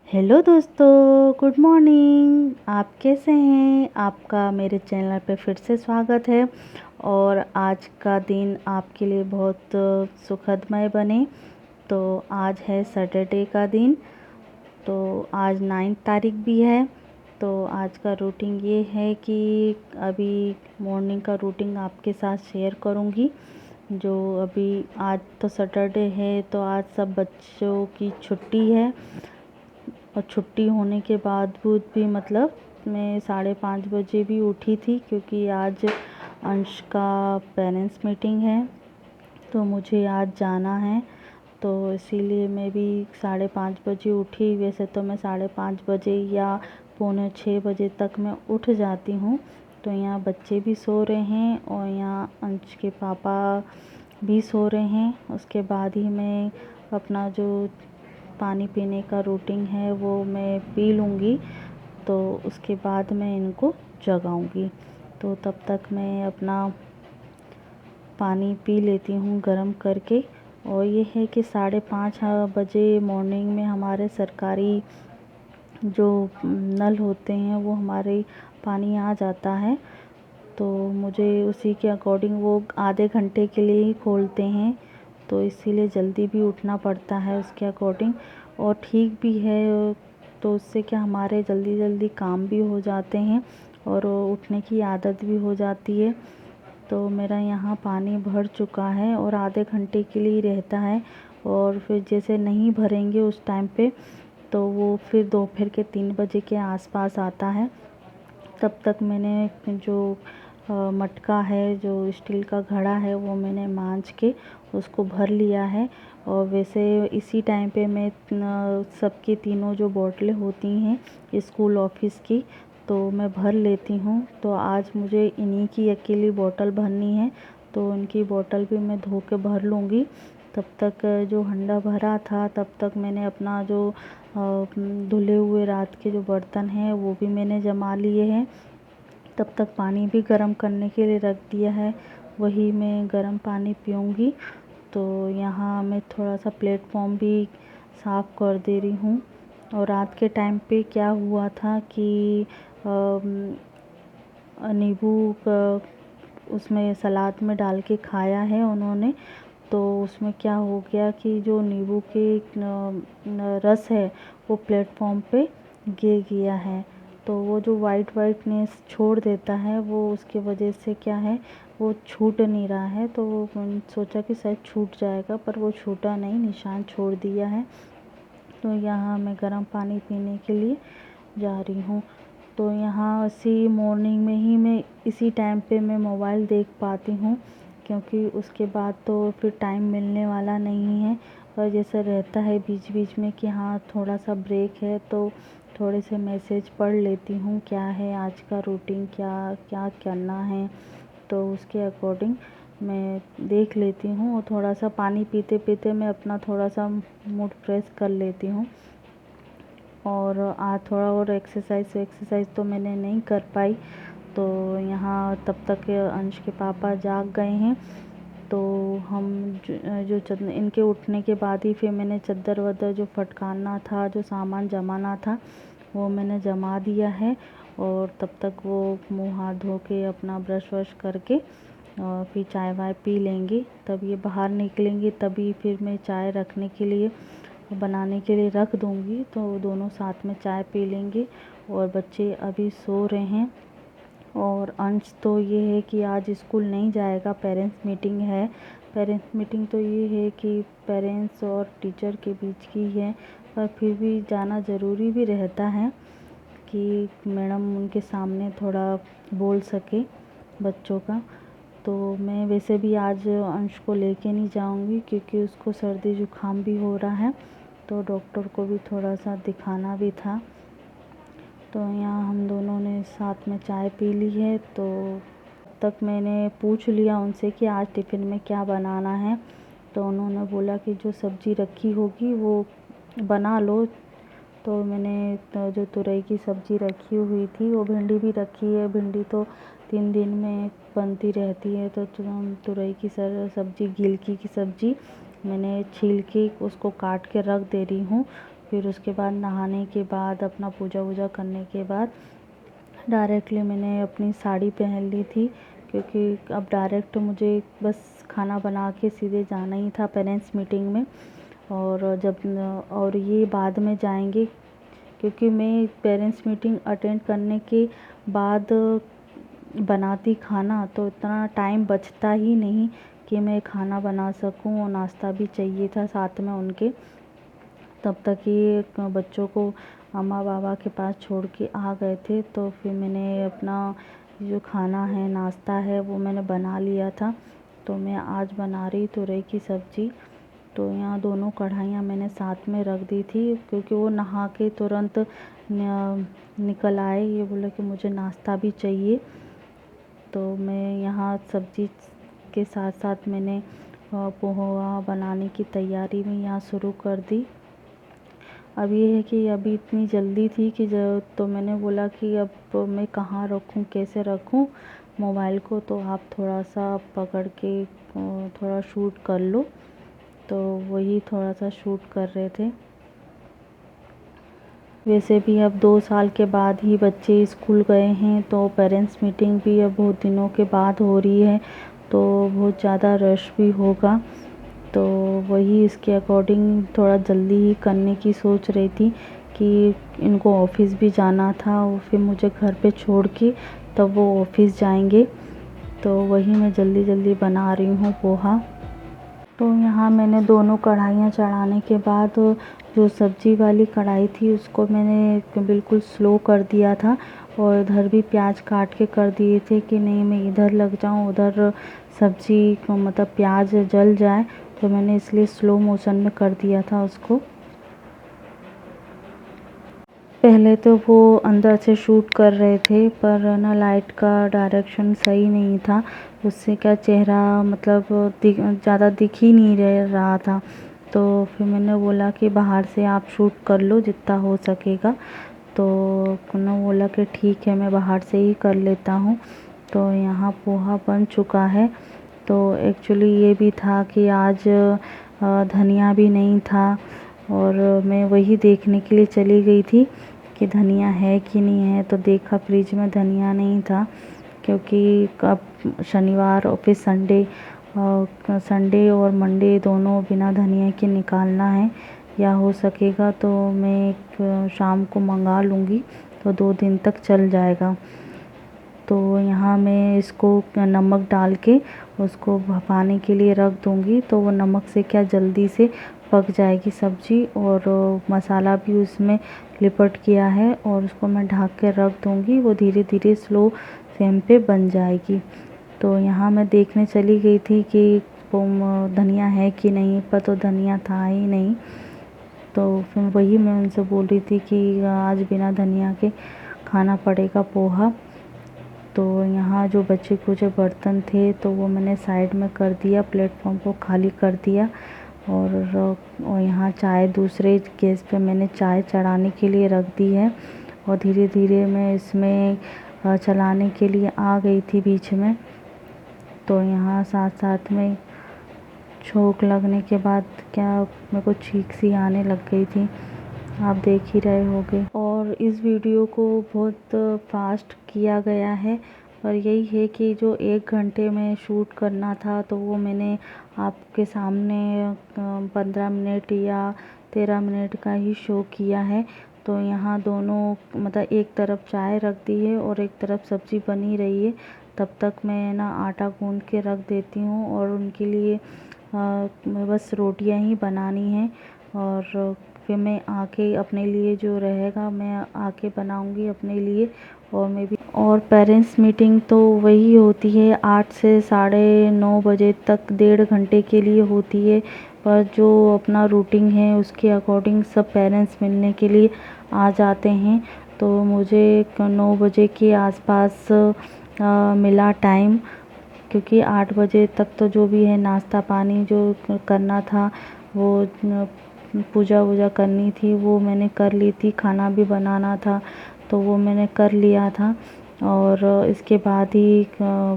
Hello दोस्तों, good morning. आप कैसे हैं? आपका मेरे चैनल पे फिर से स्वागत है और आज का दिन आपके लिए बहुत सुखदमय बने। तो आज है सैटरडे का दिन, तो आज 9 तारीख भी है। तो आज का रूटीन ये है कि अभी मॉर्निंग का रूटीन आपके साथ शेयर करूँगी। जो अभी आज तो सैटरडे है, तो आज सब बच्चों की छुट्टी है और छुट्टी होने के बावजूद भी मतलब मैं 5:30 बजे भी उठी थी, क्योंकि आज अंश का पेरेंट्स मीटिंग है, तो मुझे आज जाना है। तो इसीलिए मैं भी 5:30 बजे उठी। वैसे तो मैं 5:30 बजे या पौने 6 बजे तक मैं उठ जाती हूँ। तो यहाँ बच्चे भी सो रहे हैं और यहाँ अंश के पापा भी सो रहे हैं। उसके बाद ही मैं अपना जो पानी पीने का रूटीन है वो मैं पी लूँगी, तो उसके बाद मैं इनको जगाऊँगी। तो तब तक मैं अपना पानी पी लेती हूँ गरम करके। और ये है कि 5:30 बजे मॉर्निंग में हमारे सरकारी जो नल होते हैं वो हमारे पानी आ जाता है, तो मुझे उसी के अकॉर्डिंग वो आधे घंटे के लिए ही खोलते हैं, तो इसीलिए जल्दी भी उठना पड़ता है उसके अकॉर्डिंग। और ठीक भी है, तो उससे क्या हमारे जल्दी जल्दी काम भी हो जाते हैं और उठने की आदत भी हो जाती है। तो मेरा यहाँ पानी भर चुका है और आधे घंटे के लिए रहता है, और फिर जैसे नहीं भरेंगे उस टाइम पे तो वो फिर दोपहर के 3 बजे के आसपास आता है। तब तक मैंने जो मटका है, जो स्टील का घड़ा है, वो मैंने मांज के उसको भर लिया है। और वैसे इसी टाइम पे मैं सबकी तीनों जो बोतलें होती हैं स्कूल ऑफिस की, तो मैं भर लेती हूँ। तो आज मुझे इन्हीं की अकेली बोतल भरनी है, तो उनकी बोतल भी मैं धो के भर लूँगी। तब तक जो हंडा भरा था, तब तक मैंने अपना जो धुले हुए रात के जो बर्तन हैं वो भी मैंने जमा लिए हैं। तब तक पानी भी गर्म करने के लिए रख दिया है, वही मैं गर्म पानी पीऊँगी। तो यहाँ मैं थोड़ा सा प्लेटफॉर्म भी साफ़ कर दे रही हूँ। और रात के टाइम पे क्या हुआ था कि नींबू उसमें सलाद में डाल के खाया है उन्होंने, तो उसमें क्या हो गया कि जो नींबू के रस है वो प्लेटफॉर्म पे गिर गया है। तो वो जो वाइटनेस छोड़ देता है, वो उसकी वजह से क्या है, वो छूट नहीं रहा है। तो मैंने सोचा कि शायद छूट जाएगा, पर वो छूटा नहीं, निशान छोड़ दिया है। तो यहाँ मैं गर्म पानी पीने के लिए जा रही हूँ। तो यहाँ इसी मॉर्निंग में ही मैं इसी टाइम पे मैं मोबाइल देख पाती हूँ, क्योंकि उसके बाद तो फिर टाइम मिलने वाला नहीं है। और जैसा रहता है बीच बीच में कि हाँ थोड़ा सा ब्रेक है, तो थोड़े से मैसेज पढ़ लेती हूँ, क्या है आज का रूटीन, क्या क्या करना है, तो उसके अकॉर्डिंग मैं देख लेती हूँ। और थोड़ा सा पानी पीते पीते मैं अपना थोड़ा सा मूड फ्रेश कर लेती हूँ। और आज थोड़ा और एक्सरसाइज तो मैंने नहीं कर पाई। तो यहाँ तब तक अंश के पापा जाग गए हैं, तो हम इनके उठने के बाद ही फिर मैंने चद्दर वद्दर जो फटकारना था, जो सामान जमाना था, वो मैंने जमा दिया है। और तब तक वो मुँह हाथ धो के अपना ब्रश वश करके और फिर चाय वाय पी लेंगे, तब ये बाहर निकलेंगे, तभी फिर मैं चाय रखने के लिए बनाने के लिए रख दूँगी, तो दोनों साथ में चाय पी लेंगे। और बच्चे अभी सो रहे हैं। और अंश तो ये है कि आज स्कूल नहीं जाएगा, पेरेंट्स मीटिंग है। पेरेंट्स मीटिंग तो ये है कि पेरेंट्स और टीचर के बीच की है, पर फिर भी जाना ज़रूरी भी रहता है कि मैडम उनके सामने थोड़ा बोल सके बच्चों का। तो मैं वैसे भी आज अंश को लेके नहीं जाऊंगी, क्योंकि उसको सर्दी ज़ुकाम भी हो रहा है, तो डॉक्टर को भी थोड़ा सा दिखाना भी था। तो यहाँ हम दोनों ने साथ में चाय पी ली है। तो तक मैंने पूछ लिया उनसे कि आज टिफ़िन में क्या बनाना है, तो उन्होंने बोला कि जो सब्ज़ी रखी होगी वो बना लो। तो मैंने तो जो तुरई की सब्ज़ी रखी हुई थी, वो भिंडी भी रखी है, भिंडी तो 3 दिन में बनती रहती है, तो तुरई की सब्ज़ी, गिलकी की सब्ज़ी मैंने छील के उसको काट के रख दे रही हूँ। फिर उसके बाद नहाने के बाद अपना पूजा वूजा करने के बाद डायरेक्टली मैंने अपनी साड़ी पहन ली थी, क्योंकि अब डायरेक्ट मुझे बस खाना बना के सीधे जाना ही था पेरेंट्स मीटिंग में। और ये बाद में जाएंगे, क्योंकि मैं पेरेंट्स मीटिंग अटेंड करने के बाद बनाती खाना तो इतना टाइम बचता ही नहीं कि मैं खाना बना सकूं, और नाश्ता भी चाहिए था साथ में उनके। तब तक ये बच्चों को अम्मा बाबा के पास छोड़ के आ गए थे, तो फिर मैंने अपना जो खाना है, नाश्ता है, वो मैंने बना लिया था। तो मैं आज बना रही तुरई की सब्ज़ी। तो यहाँ दोनों कढ़ाइयाँ मैंने साथ में रख दी थी, क्योंकि वो नहा के तुरंत निकल आए, ये बोले कि मुझे नाश्ता भी चाहिए। तो मैं यहाँ सब्ज़ी के साथ साथ मैंने पोहा बनाने की तैयारी भी यहाँ शुरू कर दी। अब ये है कि अभी इतनी जल्दी थी कि तो मैंने बोला कि अब मैं कहाँ रखूँ, कैसे रखूँ मोबाइल को, तो आप थोड़ा सा पकड़ के थोड़ा शूट कर लो। तो वही थोड़ा सा शूट कर रहे थे। वैसे भी अब 2 साल के बाद ही बच्चे स्कूल गए हैं, तो पेरेंट्स मीटिंग भी अब बहुत दिनों के बाद हो रही है, तो बहुत ज़्यादा रश भी होगा। तो वही इसके अकॉर्डिंग थोड़ा जल्दी ही करने की सोच रही थी कि इनको ऑफ़िस भी जाना था, और फिर मुझे घर पे छोड़ के तब वो ऑफ़िस जाएंगे। तो वही मैं जल्दी जल्दी बना रही हूँ पोहा। तो यहाँ मैंने दोनों कढ़ाइयाँ चढ़ाने के बाद जो सब्ज़ी वाली कढ़ाई थी उसको मैंने बिल्कुल स्लो कर दिया था, और इधर भी प्याज काट के कर दिए थे कि नहीं मैं इधर लग जाऊँ, उधर सब्ज़ी को मतलब प्याज जल जाए, तो मैंने इसलिए स्लो मोशन में कर दिया था उसको। पहले तो वो अंदर से शूट कर रहे थे, पर ना लाइट का डायरेक्शन सही नहीं था, उससे क्या चेहरा मतलब ज़्यादा दिख ही नहीं रहा था। तो फिर मैंने बोला कि बाहर से आप शूट कर लो जितना हो सकेगा। तो उन्होंने बोला कि ठीक है, मैं बाहर से ही कर लेता हूँ। तो यहाँ पोहा बन चुका है। तो एक्चुअली ये भी था कि आज धनिया भी नहीं था, और मैं वही देखने के लिए चली गई थी कि धनिया है कि नहीं है। तो देखा फ्रिज में धनिया नहीं था, क्योंकि अब शनिवार और फिर संडे और मंडे दोनों बिना धनिया के निकालना है, या हो सकेगा तो मैं शाम को मंगा लूँगी, तो 2 दिन तक चल जाएगा। तो यहाँ मैं इसको नमक डाल के उसको भपाने के लिए रख दूँगी, तो वो नमक से क्या जल्दी से पक जाएगी सब्ज़ी, और मसाला भी उसमें लिपट गया है, और उसको मैं ढक के रख दूँगी, वो धीरे धीरे स्लो फ्लेम पे बन जाएगी। तो यहाँ मैं देखने चली गई थी कि धनिया है कि नहीं, पर तो धनिया था ही नहीं। तो फिर वही मैं उनसे बोल रही थी कि आज बिना धनिया के खाना पड़ेगा पोहा। तो यहाँ जो बचे कुचे बर्तन थे तो वो मैंने साइड में कर दिया, प्लेटफॉर्म को खाली कर दिया। और यहाँ चाय दूसरे गैस पे मैंने चाय चढ़ाने के लिए रख दी है, और धीरे धीरे मैं इसमें चलाने के लिए आ गई थी बीच में। तो यहाँ साथ साथ में छोंक लगने के बाद क्या मेरे को छींक सी आने लग गई थी, आप देख ही रहे होंगे। और इस वीडियो को बहुत फास्ट किया गया है, पर यही है कि जो 1 घंटे में शूट करना था तो वो मैंने आपके सामने 15 मिनट या 13 मिनट का ही शो किया है। तो यहाँ दोनों मतलब एक तरफ चाय रख दी है और एक तरफ सब्ज़ी बनी रही है। तब तक मैं ना आटा गूँध के रख देती हूँ, और उनके लिए बस रोटियां ही बनानी है। और फिर मैं आके अपने लिए जो रहेगा मैं आके बनाऊंगी अपने लिए। और मैं भी और पेरेंट्स मीटिंग तो वही होती है 8 से 9:30 बजे तक, 1.5 घंटे के लिए होती है। पर जो अपना रूटीन है उसके अकॉर्डिंग सब पेरेंट्स मिलने के लिए आ जाते हैं। तो मुझे 9 बजे के आसपास मिला टाइम, क्योंकि 8 बजे तक तो जो भी है नाश्ता पानी जो करना था, वो पूजा वूजा करनी थी वो मैंने कर ली थी, खाना भी बनाना था तो वो मैंने कर लिया था। और इसके बाद ही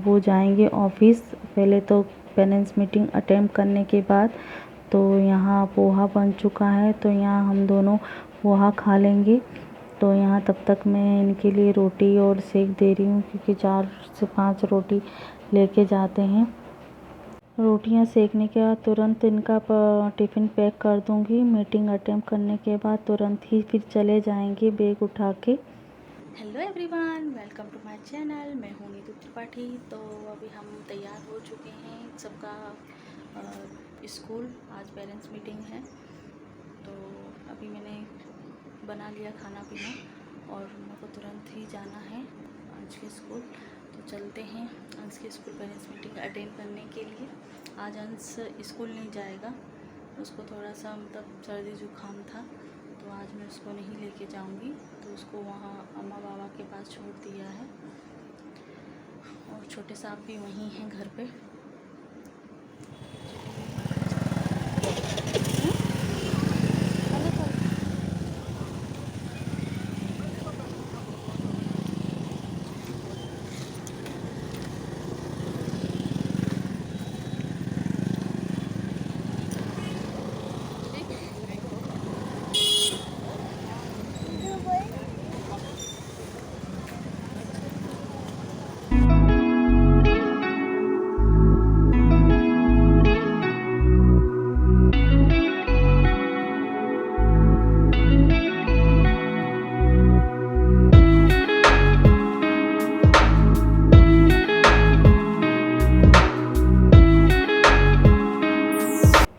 वो जाएंगे ऑफ़िस, पहले तो पेरेंट्स मीटिंग अटेंड करने के बाद। तो यहाँ पोहा बन चुका है, तो यहाँ हम दोनों वहाँ खा लेंगे। तो यहाँ तब तक मैं इनके लिए रोटी और सेक दे रही हूँ, क्योंकि 4 से 5 रोटी लेके जाते हैं। रोटियाँ सेकने के बाद तुरंत इनका टिफ़िन पैक कर दूँगी। मीटिंग अटेंड करने के बाद तुरंत ही फिर चले जाएंगे बैग उठा के। Hello everyone, welcome to my channel. मैं हूँ नीतू त्रिपाठी। तो अभी हम तैयार हो चुके हैं, सबका स्कूल आज पेरेंट्स मीटिंग है। तो अभी मैंने बना लिया खाना पीना और मेरे को तुरंत ही जाना है अंश के स्कूल। तो चलते हैं अंश के स्कूल पेरेंट्स मीटिंग अटेंड करने के लिए। आज अंश स्कूल नहीं जाएगा, उसको थोड़ा सा मतलब सर्दी जुकाम था, तो आज मैं उसको नहीं लेके जाऊंगी। तो उसको वहाँ अम्मा बाबा के पास छोड़ दिया है और छोटे साहब भी वहीं हैं घर पे।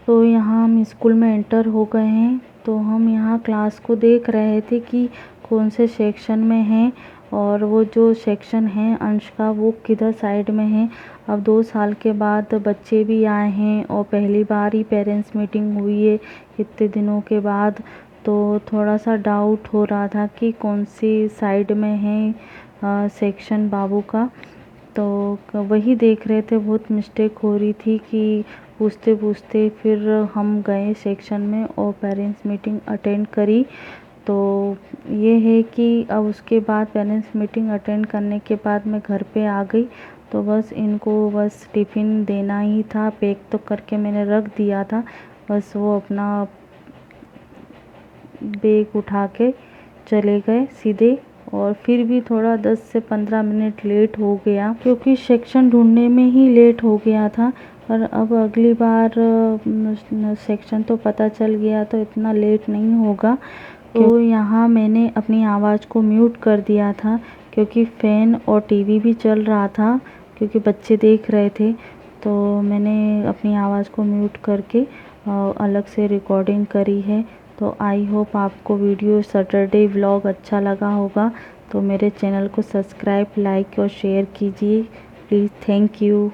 तो यहाँ हम स्कूल में एंटर हो गए हैं। तो हम यहाँ क्लास को देख रहे थे कि कौन से सेक्शन में है, और वो जो सेक्शन है अंश का वो किधर साइड में है। अब 2 साल के बाद बच्चे भी आए हैं और पहली बार ही पेरेंट्स मीटिंग हुई है इतने दिनों के बाद। तो थोड़ा सा डाउट हो रहा था कि कौन सी साइड में है सेक्शन बाबू का। तो वही देख रहे थे, बहुत मिस्टेक हो रही थी कि पूछते पूछते फिर हम गए सेक्शन में और पेरेंट्स मीटिंग अटेंड करी। तो ये है कि अब उसके बाद पेरेंट्स मीटिंग अटेंड करने के बाद मैं घर पे आ गई। तो बस इनको बस टिफ़िन देना ही था, पैक तो करके मैंने रख दिया था। बस वो अपना बैग उठा के चले गए सीधे। और फिर भी थोड़ा 10 से 15 मिनट लेट हो गया, क्योंकि सेक्शन ढूंढने में ही लेट हो गया था। पर अब अगली बार सेक्शन तो पता चल गया, तो इतना लेट नहीं होगा। तो यहाँ मैंने अपनी आवाज़ को म्यूट कर दिया था, क्योंकि फ़ैन और टीवी भी चल रहा था, क्योंकि बच्चे देख रहे थे। तो मैंने अपनी आवाज़ को म्यूट करके अलग से रिकॉर्डिंग करी है। तो आई होप आपको वीडियो सैटरडे व्लॉग अच्छा लगा होगा। तो मेरे चैनल को सब्सक्राइब, लाइक और शेयर कीजिए प्लीज़। Thank you.